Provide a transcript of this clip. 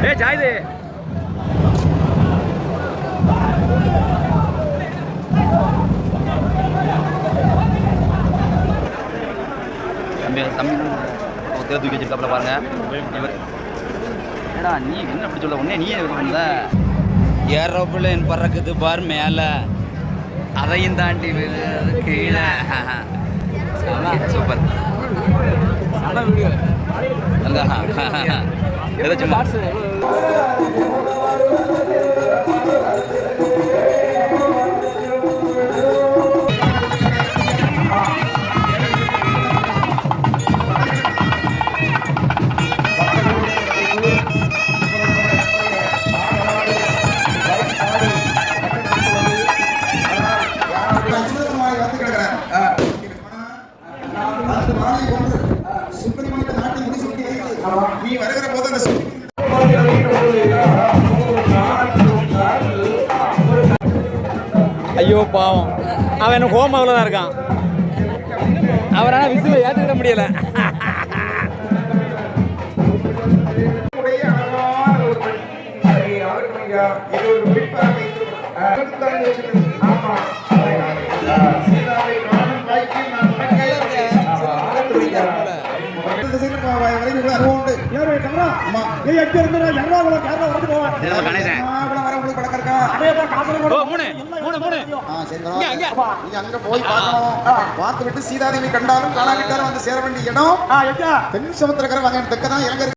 ஏ ஜாயுது தம்பி தூக்கி வச்சிருக்காப்புல பாருங்க. ஏடா நீ என்ன அப்படி சொல்ல உடனே நீ வந்த ஏரோப்ளேன் பறக்குது பார் மேல அதையும் தாண்டி கீழே. சூப்பர் ஏதாச்சும் நீ வருகிற போது அந்த ஐயோ பாவம் அவன் என்ன ஹோமாவில் தான் இருக்கான். அவரால் விசில ஏற்றுக்கிட முடியல. பார்த்து விட்டு சீதாதேவி கண்டாலும் காணாவிட்டாலும் வந்து சேர வேண்டிய இடம் தென் சமுத்திரக்கரை வாங்க தெற்கதான் இறங்க